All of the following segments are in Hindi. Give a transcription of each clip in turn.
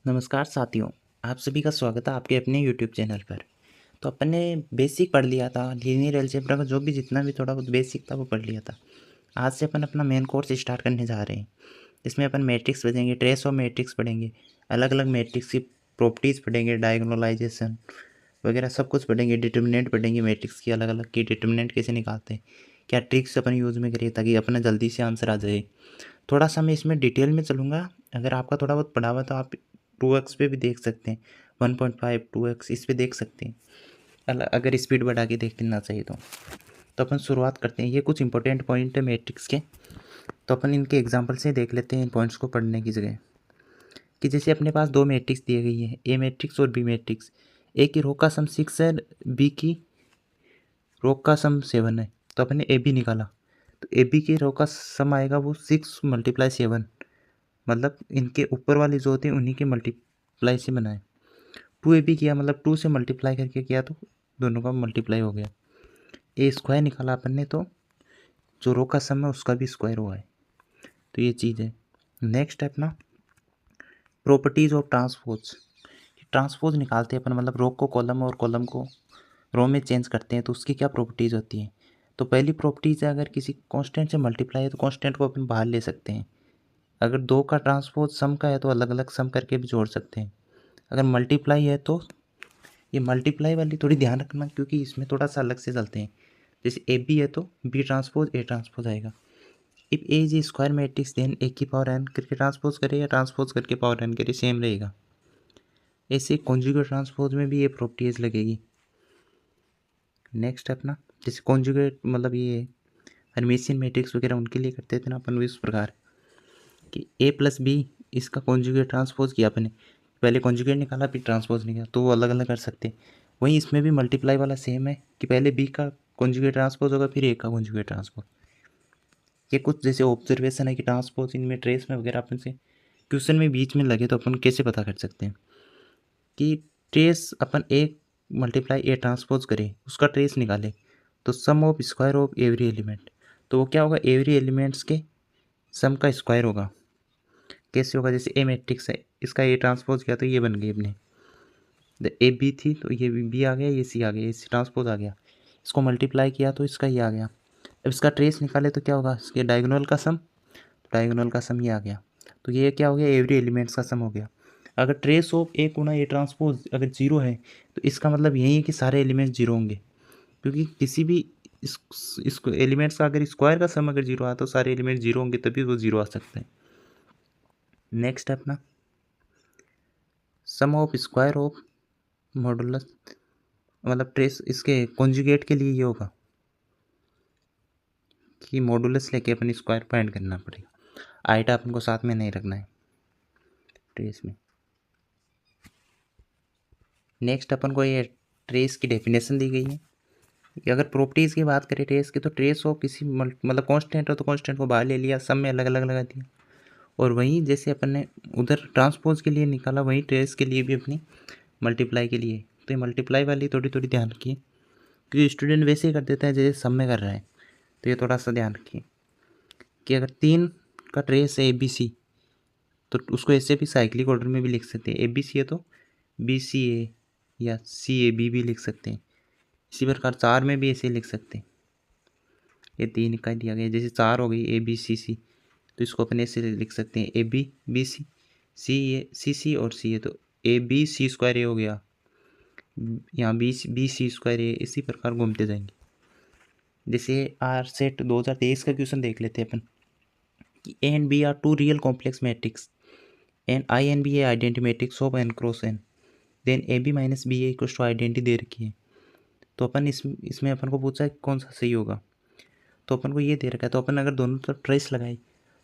नमस्कार साथियों, आप सभी का स्वागत है आपके अपने यूट्यूब चैनल पर। तो अपन ने बेसिक पढ़ लिया था, लीनियर अलजेब्रा का जो भी जितना भी थोड़ा बहुत बेसिक था वो पढ़ लिया था। आज से अपन अपना मेन कोर्स स्टार्ट करने जा रहे हैं। इसमें अपन मैट्रिक्स पढ़ेंगे, ट्रेस ऑफ मैट्रिक्स पढ़ेंगे, अलग अलग मैट्रिक्स की प्रॉपर्टीज़ पढ़ेंगे, डायगोनलाइजेशन वगैरह सब कुछ पढ़ेंगे, डिटर्मिनेंट पढ़ेंगे, मैट्रिक्स की अलग अलग की डिटर्मिनेंट कैसे निकालते हैं, क्या ट्रिक्स अपन यूज़ में करिए ताकि अपना जल्दी से आंसर आ जाए। थोड़ा सा मैं इसमें डिटेल में चलूँगा। अगर आपका थोड़ा बहुत पढ़ा हुआ तो आप 2x पे भी देख सकते हैं, 1.5 2x इस पे देख सकते हैं, अगर स्पीड बढ़ा के देखना चाहिए तो अपन शुरुआत करते हैं। ये कुछ इंपॉर्टेंट पॉइंट है मैट्रिक्स के, तो अपन इनके एग्जांपल से देख लेते हैं इन पॉइंट्स को पढ़ने की जगह। कि जैसे अपने पास दो मैट्रिक्स दिए गई है, ए मैट्रिक्स और बी मैट्रिक्स। ए की रो का सम 6 है, बी की रो का सम 7 है, तो अपन ने ए बी निकाला। तो ए बी की रो का सम आएगा वो 6 × 7, मतलब इनके ऊपर वाली जो होती है उन्हीं के मल्टीप्लाई से बनाए। 2ab किया मतलब 2 से मल्टीप्लाई करके किया तो दोनों का मल्टीप्लाई हो गया। ए स्क्वायर निकाला अपन ने तो जो रो का सम है उसका भी स्क्वायर हुआ है। तो ये चीज़ है। नेक्स्ट है अपना प्रॉपर्टीज़ ऑफ ट्रांसपोज। ट्रांसपोज निकालते हैं अपन, मतलब रो को कॉलम और कॉलम को रो में चेंज करते हैं तो उसकी क्या प्रॉपर्टीज़ होती हैं। तो पहली प्रॉपर्टीज़ है, अगर किसी कांस्टेंट से मल्टीप्लाई है तो कांस्टेंट को अपन बाहर ले सकते हैं। अगर दो का ट्रांसपोज सम का है तो अलग अलग सम करके भी जोड़ सकते हैं। अगर मल्टीप्लाई है तो ये मल्टीप्लाई वाली थोड़ी ध्यान रखना, क्योंकि इसमें थोड़ा सा अलग से चलते हैं। जैसे ए बी है तो बी ट्रांसपोज ए ट्रांसपोज आएगा। If A is square matrix then A की पावर एन करके ट्रांसपोज करे या ट्रांसपोज करके पावर एन करे सेम रहेगा। ऐसे कॉन्जुगेट ट्रांसपोज में भी ये प्रॉपर्टीज लगेगी। नेक्स्ट अपना जैसे कॉन्जुगेट मतलब ये हर्मिशियन मैट्रिक्स वगैरह उनके लिए करते थे ना अपन भी उस प्रकार कि ए प्लस बी इसका कॉन्जुगेट ट्रांसपोज किया अपने, पहले कॉन्जुगेट निकाला फिर ट्रांसपोज निकाला, तो वो अलग अलग कर सकते हैं। वहीं इसमें भी मल्टीप्लाई वाला सेम है कि पहले बी का कॉन्जुगेट ट्रांसपोज होगा फिर ए का कॉन्जुगेट ट्रांसपोज। ये कुछ जैसे ऑब्जर्वेशन है कि ट्रांसपोज इनमें ट्रेस में वगैरह अपन से क्वेश्चन में बीच में लगे तो अपन कैसे पता कर सकते हैं कि ट्रेस अपन ए मल्टीप्लाई ए ट्रांसपोज करें उसका ट्रेस निकाले तो sum of square of every element, तो वो क्या होगा, एवरी एलिमेंट्स के सम का स्क्वायर होगा। कैसे होगा, जैसे ए मैट्रिक्स है इसका ए ट्रांसपोज किया तो ये बन गई अपने ए बी थी तो ये बी आ गया, ये सी आ गया, ये सी ट्रांसपोज आ गया। इसको मल्टीप्लाई किया तो इसका ये आ गया। अब इसका ट्रेस निकाले तो क्या होगा, इसके डायगोनल का सम, डायगोनल का सम ये आ गया। तो ये क्या हो गया, एवरी एलिमेंट्स का सम हो गया। अगर trace of A Guna A transpose अगर जीरो है तो इसका मतलब यही है कि सारे एलिमेंट्स जीरो होंगे, क्योंकि किसी भी इस एलिमेंट्स का अगर स्क्वायर का सम अगर जीरो आया तो सारे एलिमेंट जीरो होंगे तभी वो जीरो आ सकते हैं। नेक्स्ट है अपना सम ऑफ स्क्वायर ऑफ मॉडुलस, मतलब ट्रेस इसके कॉन्जुगेट के लिए ये होगा कि मॉडुलस लेके अपन स्क्वायर फाइंड करना पड़ेगा। आइटा अपन को साथ में नहीं रखना है ट्रेस में। नेक्स्ट अपन को ये ट्रेस की डेफिनेशन दी गई है कि अगर प्रॉपर्टीज़ की बात करें ट्रेस की तो ट्रेस हो किसी मतलब कांस्टेंट हो तो कांस्टेंट को बाहर ले लिया, सब में अलग अलग लगा दिया। और वहीं जैसे अपन ने उधर ट्रांसपोज के लिए निकाला वहीं ट्रेस के लिए भी अपनी मल्टीप्लाई के लिए, तो ये मल्टीप्लाई वाली थोड़ी थोड़ी ध्यान रखिए, क्योंकि स्टूडेंट वैसे ही कर देता है जैसे सब में कर रहा है। तो ये थोड़ा सा ध्यान रखिए कि अगर 3 का ट्रेस है ए बी सी तो उसको ऐसे भी साइक्लिक ऑर्डर में भी लिख सकते हैं। ए बी सी है तो बी सी ए या सी ए बी भी लिख सकते हैं। इसी प्रकार 4 में भी ऐसे लिख सकते हैं। ये 3 का दिया गया, जैसे 4 हो गई ए बी सी सी तो इसको अपन ऐसे लिख सकते हैं ए बी बी सी सी ए सी सी और सी ए, तो ए बी सी स्क्वायर ए हो गया, यहाँ बी सी स्क्वायर ए, इसी प्रकार घूमते जाएंगे। जैसे आर सेट 2023 का क्वेश्चन देख लेते हैं अपन कि A and B are two real complex matrix and I and B A identity matrix of n cross n, then A B minus B A equals to identity दे रखी है। तो अपन इसमें अपन को पूछा है कौन सा सही होगा, तो अपन को ये दे रखा है, तो अपन अगर दोनों तरफ ट्रेस लगाई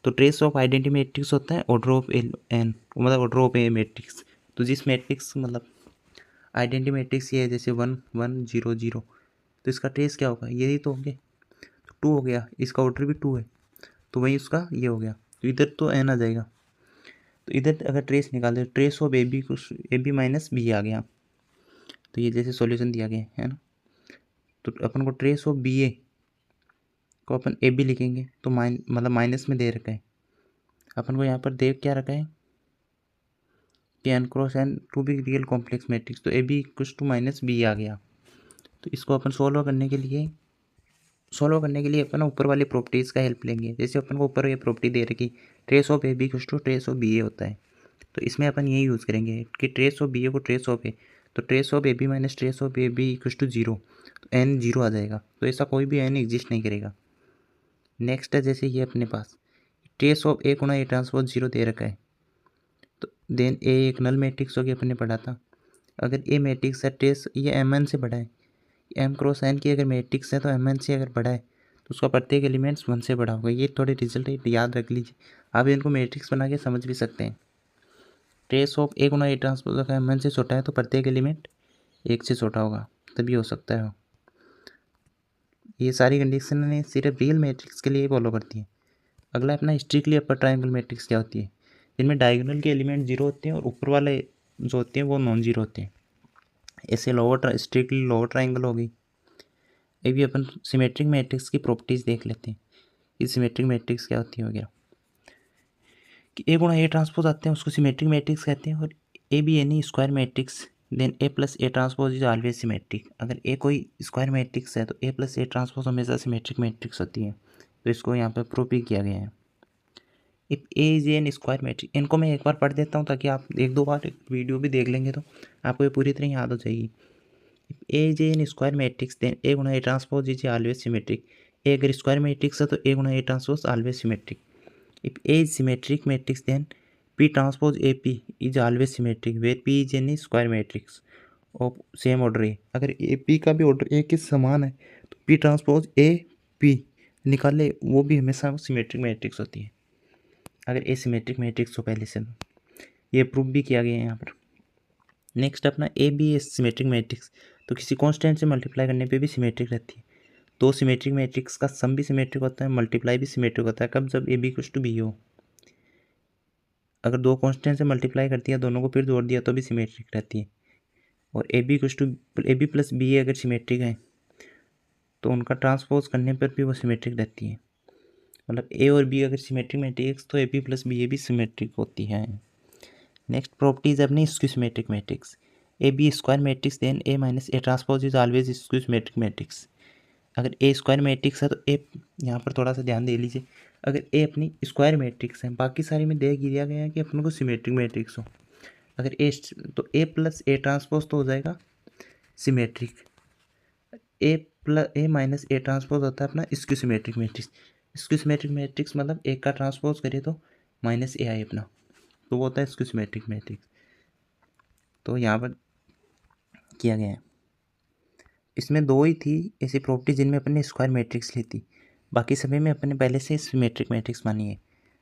तो ट्रेस ऑफ आइडेंटिटी मैट्रिक्स होता है ऑर्डर ऑफ एन, मतलब ऑर्डर ऑफ ए मैट्रिक्स। तो जिस मैट्रिक्स मतलब आइडेंटिटी मैट्रिक्स ये है जैसे 1 1 0 0, तो इसका ट्रेस क्या होगा, यही तो होंगे। तो 2 हो गया, इसका ऑर्डर भी 2 है तो वही उसका ये हो गया, तो इधर तो एन आ जाएगा। तो इधर अगर ट्रेस निकाल दे ट्रेस ऑफ ए बी कुछ ए बी माइनस बी आ गया, तो ये जैसे सॉल्यूशन दिया गया है ना। तो अपन को ट्रेस ऑफ बी ए को अपन ए बी लिखेंगे तो मतलब माइनस में दे रखा है अपन को, यहाँ पर दे क्या रखा है कि n cross n to be real complex matrix, तो A B equals to minus B आ गया। तो इसको अपन सोल्व करने के लिए अपन ऊपर वाली प्रॉपर्टीज़ का हेल्प लेंगे। जैसे अपन को ऊपर ये प्रॉपर्टी दे रखी trace of A B equals to trace of B A होता है, तो इसमें अपन ये यूज़ करेंगे कि ट्रेस ऑफ बी ए को ट्रेस ऑफ ए, तो trace of A B minus trace of A B equals to zero, तो एन जीरो आ जाएगा। तो ऐसा कोई भी एन एग्जिस्ट नहीं करेगा। नेक्स्ट है जैसे ये अपने पास ट्रेस ऑफ ए गुणा ए ट्रांसपोज जीरो दे रखा है, तो देन ए एक नल मैट्रिक्स होगी, अपने पढ़ा था। अगर ए मैट्रिक्स है ट्रेस ये एम एन से बड़ा है, एम क्रॉस एन की अगर मैट्रिक्स है तो एम एन से अगर बड़ा है तो उसका प्रत्येक एलिमेंट्स वन से बड़ा होगा। ये थोड़े रिजल्ट याद रख लीजिए, आप इनको मैट्रिक्स बना के समझ भी सकते हैं। ट्रेस ऑफ ए गुणा ए ट्रांसपोज अगर एम एन से छोटा है तो प्रत्येक एलिमेंट एक से छोटा होगा, तभी हो सकता है। ये सारी कंडीशन ने सिर्फ रियल मैट्रिक्स के लिए फॉलो करती हैं। अगला अपना स्ट्रिक्टली अपर ट्रायंगल मैट्रिक्स क्या होती है, जिनमें डायगोनल के एलिमेंट जीरो होते हैं और ऊपर वाले जो होते हैं वो नॉन जीरो होते हैं। ऐसे स्ट्रिक्टली लोअर ट्रायंगल हो गई। अभी अपन सिमेट्रिक मैट्रिक्स की प्रॉपर्टीज़ देख लेते हैं कि सिमेट्रिक मैट्रिक्स क्या होती है वगैरह। कि ए गुणा ए ट्रांसपोज आते हैं उसको सिमेट्रिक मैट्रिक्स कहते हैं, और A B any square matrix then A plus A transpose is always symmetric. अगर ए कोई स्क्वायर मैट्रिक्स है तो ए प्लस ए ट्रांसपोज हमेशा सिमेट्रिक मैट्रिक्स होती है, तो इसको यहाँ पर प्रूव भी किया गया है। If A is an square matrix, इनको मैं एक बार पढ़ देता हूँ ताकि आप एक दो बार वीडियो भी देख लेंगे तो आपको ये पूरी तरह याद हो जाएगी। If A is an square matrix then A गुणा A transpose is always symmetric. A अगर स्क्वायर मैट्रिक्स है तो ए गुणा A transpose always symmetric. If A is symmetric matrix then P transpose A P is always symmetric where P is an square matrix of same order A. अगर ए पी का भी ऑर्डर ए के समान है तो पी ट्रांसपोज ए पी निकाले वो भी हमेशा सिमेट्रिक मैट्रिक्स होती है, अगर ए सिमेट्रिक मैट्रिक्स हो पहले से। ये प्रूव भी किया गया है यहाँ पर। नेक्स्ट अपना A B S symmetric matrix, तो किसी कांस्टेंट से मल्टीप्लाई करने पे भी सिमेट्रिक रहती है। दो सिमेट्रिक मैट्रिक्स का सम भी सिमेट्रिक होता है, मल्टीप्लाई भी सिमेट्रिक होता है। कब? जब ए बी कुछ टू बी हो। अगर दो कांस्टेंट से मल्टीप्लाई करती है दोनों को फिर जोड़ दिया तो भी सिमेट्रिक रहती है। और ए बी कुछ to A B plus B A अगर सिमेट्रिक है तो उनका ट्रांसपोज करने पर भी वो सिमेट्रिक रहती है। मतलब ए और बी अगर सिमेट्रिक मैट्रिक्स तो A B plus B A भी सिमेट्रिक होती है। नेक्स्ट प्रॉपर्टीज अपनी skew symmetric matrix. A B square matrix then A minus A transpose is always skew symmetric matrix. अगर ए स्क्वायर मैट्रिक्स है तो ए, यहाँ पर थोड़ा सा ध्यान दे लीजिए, अगर ए अपनी स्क्वायर मैट्रिक्स है, बाकी सारी में दे दिया गया है कि अपन को सिमेट्रिक मैट्रिक्स हो। अगर ए तो ए प्लस ए ट्रांसपोज तो हो जाएगा symmetric. A minus A transpose होता है अपना skew symmetric matrix. Skew symmetric matrix मतलब एक का ट्रांसपोज करे तो माइनस ए आए अपना, तो वो होता है स्क्यू सिमेट्रिक मैट्रिक्स। तो यहाँ पर किया गया है। इसमें दो ही थी ऐसी प्रॉपर्टी जिनमें अपन ने स्क्वायर मैट्रिक्स ली थी, बाकी सभी में अपन ने पहले से सिमेट्रिक मैट्रिक्स मानी है।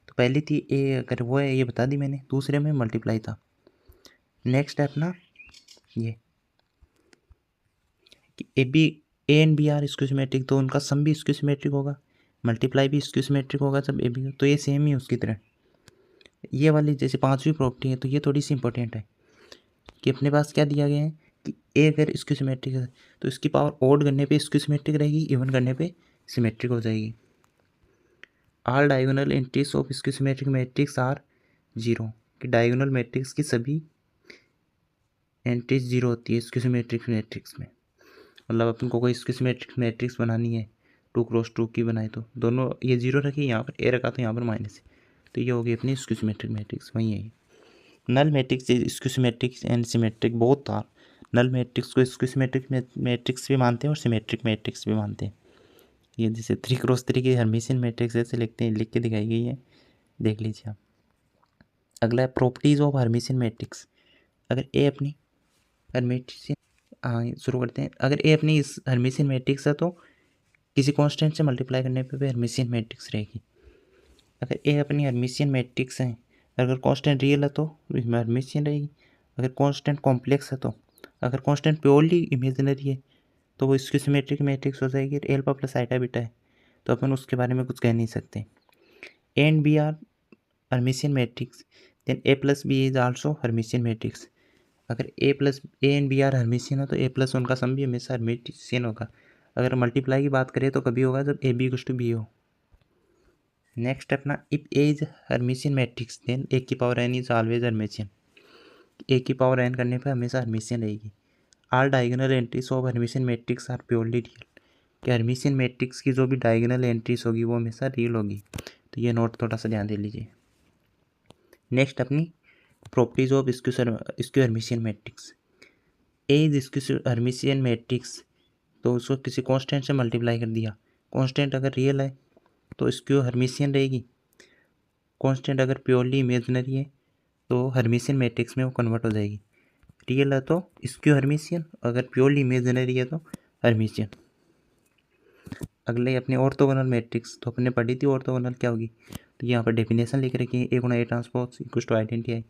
तो पहली थी ए अगर वो है ये बता दी मैंने, दूसरे में मल्टीप्लाई था। नेक्स्ट है अपना ये कि A and B are skew symmetric, तो उनका सम भी स्क्यू सिमेट्रिक होगा, मल्टीप्लाई भी स्क्यू सिमेट्रिक होगा जब ए बी, तो ये सेम ही उसकी तरह। ये वाली जैसे पांचवी प्रॉपर्टी है तो ये थोड़ी सी इंपॉर्टेंट है कि अपने पास क्या दिया गया है कि ए अगर स्क्यू सिमेट्रिक है तो इसकी पावर ऑड करने पे स्क्यू सिमेट्रिक रहेगी, इवन करने पे सिमेट्रिक हो जाएगी। All diagonal entries of skew symmetric matrix are zero, कि डायगोनल मैट्रिक्स की सभी एंट्रीज जीरो होती है स्क्यू सिमेट्रिक मैट्रिक्स में। मतलब अपन को कोई स्क्यू सिमेट्रिक मैट्रिक्स बनानी है 2x2 की बनाए तो दोनों ये जीरो रखी, यहाँ पर ए रखा तो यहाँ पर माइनस है, तो ये होगी अपनी स्क्यू सिमेट्रिक मैट्रिक्स। वही है null matrix skew symmetric and symmetric both are. Null matrix को स्क्यू सिमेट्रिक मैट्रिक्स भी मानते हैं और सिमेट्रिक मैट्रिक्स भी मानते हैं। ये जैसे 3x3 की हर्मिशियन मैट्रिक्स ऐसे लिखते हैं, लिख के दिखाई गई है, देख लीजिए आप। अगला है प्रॉपर्टीज़ ऑफ हर्मिशियन मैट्रिक्स। अगर ए अपनी हर्मिशियन, हाँ शुरू करते हैं। अगर ए अपनी इस हर्मिशियन मैट्रिक्स है तो किसी कांस्टेंट से मल्टीप्लाई करने पे भी हर्मिशियन मैट्रिक्स रहेगी। अगर ए अपनी हर्मिशियन मैट्रिक्स है, अगर कांस्टेंट रियल है तो इसमें हर्मिशियन रहेगी। अगर कांस्टेंट कॉम्प्लेक्स है तो, अगर कांस्टेंट प्योरली इमेजिनरी है तो वो स्क्यू सिमेट्रिक मैट्रिक्स हो जाएगी। एल्फा प्लस आइटा बीटा है तो अपन उसके बारे में कुछ कह नहीं सकते। A and B are Hermitian matrix then A plus B is also Hermitian matrix. अगर A and B are Hermitian हो तो ए प्लस उनका सम भी हमेशा हर्मिशियन होगा। अगर मल्टीप्लाई की बात करें तो कभी होगा जब A B equals to B हो। नेक्स्ट अपना if A is Hermitian matrix then A की power n is always Hermitian. A की पावर एन करने पर हमेशा हर्मिशियन रहेगी। All diagonal entries of Hermitian matrix are purely real, कि हर्मिशियन मैट्रिक्स की जो भी डायगोनल एंट्रीज होगी वो हमेशा रियल होगी। तो ये नोट थोड़ा सा ध्यान दे लीजिए। नेक्स्ट अपनी properties of skew Hermitian matrix. A is skew Hermitian matrix, तो उसको किसी कांस्टेंट से मल्टीप्लाई कर दिया। कांस्टेंट अगर रियल है तो स्क्यू हर्मिशियन रहेगी, कांस्टेंट अगर प्योरली इमेजिनरी है तो हर्मिशियन मैट्रिक्स में वो कन्वर्ट हो जाएगी। रियल है तो स्क्यू हर्मिशियन, अगर प्योरली इमेजिनरी है तो हर्मिशियन। अगले अपने ऑर्थोगोनल मैट्रिक्स, तो अपने पढ़ी थी ऑर्थोगोनल क्या होगी। तो यहाँ पर डेफिनेशन लिख रखी है, ए गुणा A transpose equals to identity I.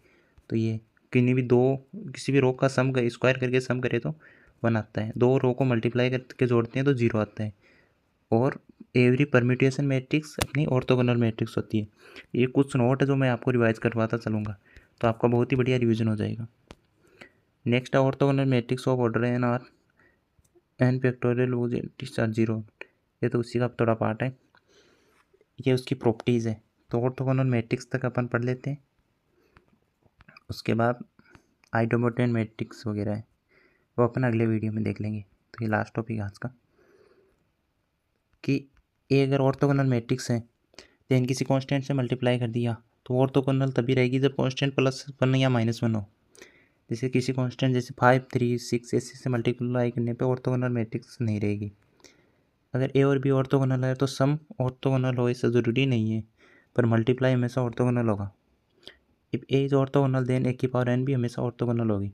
तो ये किसी भी रो का सम स्क्वायर करके सम करे तो 1 आता है, 2 रो को मल्टीप्लाई करके जोड़ते हैं तो 0 आता है। और एवरी परम्यूटेशन मैट्रिक्स अपनी ऑर्थोगोनल मैट्रिक्स होती है। ये कुछ नोट है जो मैं आपको रिवाइज करवाता चलूँगा, तो आपका बहुत ही बढ़िया रिवीजन हो जाएगा। नेक्स्ट है orthogonal matrix of order n are n factorial वो आर 0। ये तो उसी का थोड़ा पार्ट है, ये उसकी प्रॉपर्टीज़ है। तो ऑर्थोगोनल मैट्रिक्स तक अपन पढ़ लेते हैं, उसके बाद आइडोमोटेन मैट्रिक्स वगैरह है वो अपन अगले वीडियो में देख लेंगे। तो ये लास्ट टॉपिक है आज का, कि ए अगर ऑर्थोगोनल मैट्रिक्स है तो इन किसी कांस्टेंट से मल्टीप्लाई कर दिया तो ऑर्थोगोनल तभी रहेगी जब कांस्टेंट +1 या -1 हो। जैसे किसी कांस्टेंट जैसे 5, 3, 6 ऐसे से मल्टीप्लाई करने पे ऑर्थोगोनल मैट्रिक्स नहीं रहेगी। अगर ए और बी ऑर्थोगोनल है तो सम ऑर्थोगोनल हो ऐसा ज़रूरी नहीं है, पर मल्टीप्लाई हमेशा ऑर्थोगोनल होगा। If A is orthogonal then A की पावर एन भी हमेशा ऑर्थोगोनल होगी।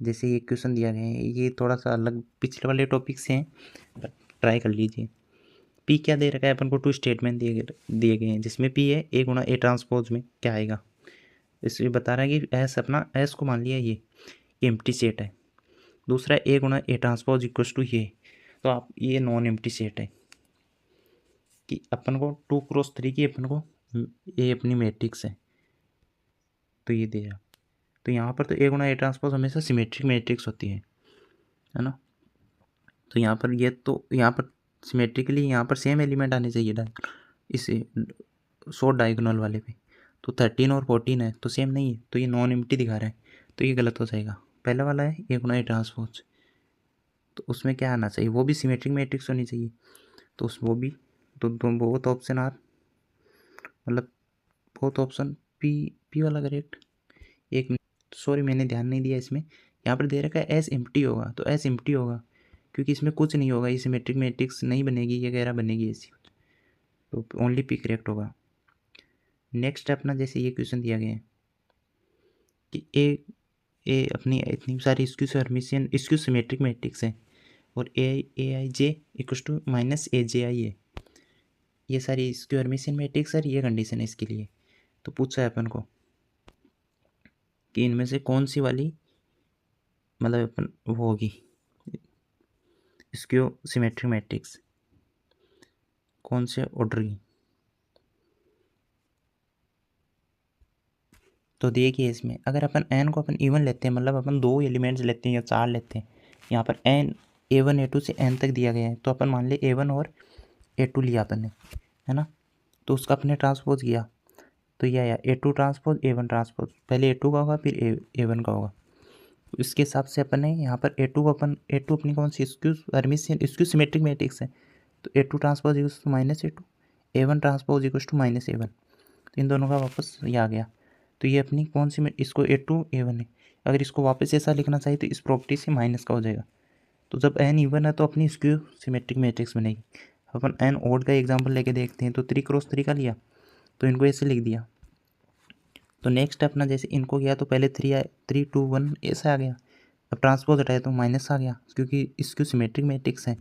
जैसे ये क्वेश्चन दिया गया है, ये थोड़ा सा अलग पिछले वाले टॉपिक से हैं, ट्राई कर लीजिए। पी क्या दे रखा है अपन को, 2 स्टेटमेंट दिए गए हैं, जिसमें पी है ए गुणा ए ट्रांसपोज में क्या आएगा। इसमें बता रहा है कि एस अपना एस को मान लिया ये एम्प्टी सेट है। दूसरा ए गुणा ए ट्रांसपोज इक्वल्स टू ये, तो आप ये नॉन एम्प्टी सेट है कि अपन को 2x3 की अपन को ये अपनी मैट्रिक्स है। तो ये दे रहा, तो यहाँ पर तो ए गुणा ए ट्रांसपोज हमेशा सिमेट्रिक मैट्रिक्स होती है ना। तो यहाँ पर ये तो यहाँ पर सिमेट्रिकली यहाँ पर सेम एलिमेंट आने चाहिए इसे शॉर्ट डायगोनल वाले पे। तो 13 और 14 है तो सेम नहीं है, तो ये नॉन एम्प्टी दिखा रहा है, तो ये गलत हो जाएगा। पहला वाला है ए गुणा ए ट्रांसपोज, तो उसमें क्या आना चाहिए, वो भी सिमेट्रिक मैट्रिक्स होनी चाहिए। तो वो भी तो बहुत ऑप्शन आर मतलब बहुत ऑप्शन पी वाला करेक्ट। एक सॉरी मैंने ध्यान नहीं दिया, इसमें यहाँ पर दे रखा है एस एम्प्टी होगा, तो एस एम्प्टी होगा क्योंकि इसमें कुछ नहीं होगा, ये सिमेट्रिक मैट्रिक्स नहीं बनेगी, ये वगैरह बनेगी ऐसी, तो ओनली पी करेक्ट होगा। नेक्स्ट अपना जैसे ये क्वेश्चन दिया गया है कि ए अपनी इतनी सारी स्क्यू सिमेट्रिक मैट्रिक्स है और ए आई जे इक्वल्स टू -AJI है, ये सारी स्क्यू हर्मिशियन मैट्रिक्स है, ये कंडीशन है इसके लिए। तो पूछा है अपन को कि इनमें से कौन सी वाली मतलब अपन वो होगी स्क्यू सिमेट्रिक मैट्रिक्स, कौन से ऑर्डर की। तो देखिए इसमें अगर अपन एन को अपन इवन लेते हैं, मतलब अपन 2 एलिमेंट्स लेते हैं या 4 लेते हैं, यहाँ पर एन A1 A2 से एन तक दिया गया है, तो अपन मान ले A1 और A2 लिया अपन ने, है ना। तो उसका अपने ट्रांसपोज किया, तो ये आया A2 ट्रांसपोज A1 ट्रांसपोज, पहले A2 का होगा फिर A1 का होगा। इसके हिसाब से अपन ने यहाँ पर A2 अपनी कौन सी स्क्यू सिमेट्रिक मैट्रिक्स है, तो A2 transpose equals to -A2, A1 transpose equals to -A1, तो इन दोनों का वापस ये आ गया। तो ये अपनी कौन सी इसको A2 A1 है, अगर इसको वापस ऐसा लिखना चाहिए तो इस प्रॉपर्टी से माइनस का हो जाएगा। तो जब एन इवन है तो अपनी स्क्यू सिमेट्रिक मैट्रिक्स बनेगी। अपन एन ओड का एग्जांपल लेके देखते हैं, तो 3x3 का लिया तो इनको ऐसे लिख दिया। तो नेक्स्ट अपना जैसे इनको किया तो पहले 3 2 1 ऐसा आ गया, अब ट्रांसपोज हटाया तो माइनस आ गया क्योंकि इसक्यू सिमेट्रिक मैट्रिक्स है।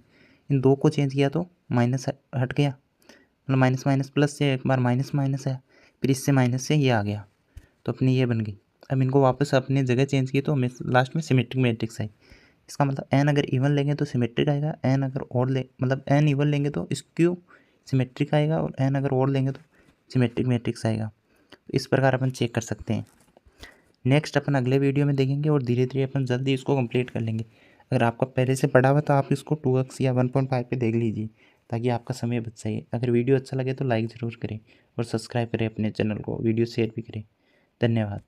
इन 2 को चेंज किया तो माइनस हट गया, मतलब माइनस माइनस प्लस से एक बार माइनस माइनस है, फिर इससे माइनस से ये आ गया, तो अपनी ये बन गई। अब इनको वापस अपनी जगह चेंज की तो हमें लास्ट में सिमेट्रिक मैट्रिक्स आई। इसका मतलब एन अगर इवन लेंगे तो सिमेट्रिक आएगा, एन अगर ऑड मतलब एन इवन लेंगे तो स्क्यू सिमेट्रिक आएगा, और एन अगर ऑड लेंगे तो सिमेट्रिक मैट्रिक्स आएगा। तो इस प्रकार अपन चेक कर सकते हैं। नेक्स्ट अपन अगले वीडियो में देखेंगे और धीरे धीरे अपन जल्दी इसको कंप्लीट कर लेंगे। अगर आपका पहले से पढ़ा हुआ तो आप इसको 2x या 1.5 पे देख लीजिए ताकि आपका समय बच जाए। अगर वीडियो अच्छा लगे तो लाइक ज़रूर करें और सब्सक्राइब करें अपने चैनल को, वीडियो शेयर भी करें। धन्यवाद।